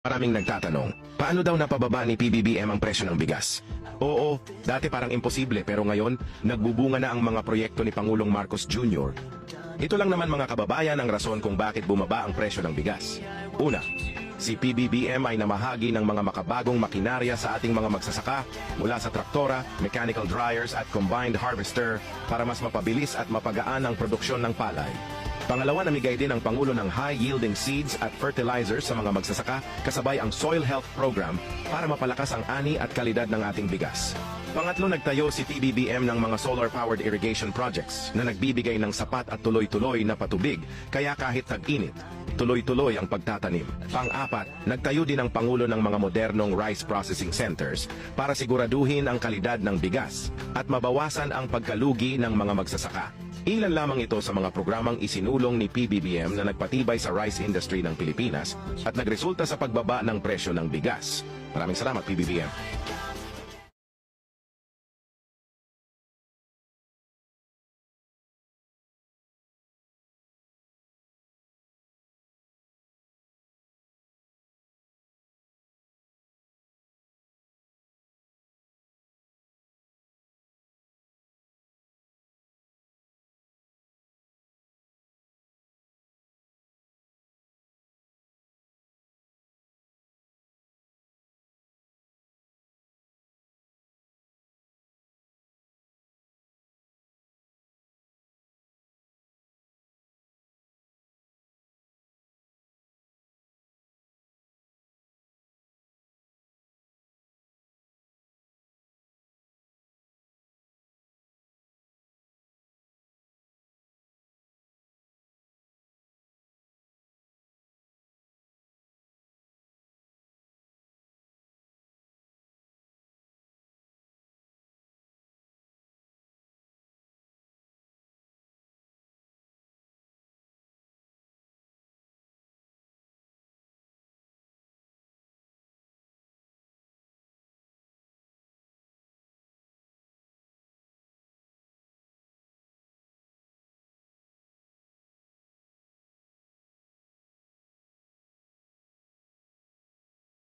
Maraming nagtatanong, paano daw napababa ni PBBM ang presyo ng bigas? Oo, dati parang imposible pero ngayon, nagbubunga na ang mga proyekto ni Pangulong Marcos Jr. Ito lang naman mga kababayan ang rason kung bakit bumaba ang presyo ng bigas. Una, si PBBM ay namahagi ng mga makabagong makinarya sa ating mga magsasaka mula sa traktora, mechanical dryers at combined harvester para mas mapabilis at mapagaan ang produksyon ng palay. Pangalawa, namigay din ang Pangulo ng high-yielding seeds at fertilizers sa mga magsasaka kasabay ang Soil Health Program para mapalakas ang ani at kalidad ng ating bigas. Pangatlo, nagtayo si PBBM ng mga solar-powered irrigation projects na nagbibigay ng sapat at tuloy-tuloy na patubig kaya kahit tag-init, tuloy-tuloy ang pagtatanim. Pang-apat, nagtayo din ang Pangulo ng mga modernong rice processing centers para siguraduhin ang kalidad ng bigas at mabawasan ang pagkalugi ng mga magsasaka. Ilan lamang ito sa mga programang isinulong ni PBBM na nagpatibay sa rice industry ng Pilipinas at nagresulta sa pagbaba ng presyo ng bigas. Maraming salamat, PBBM.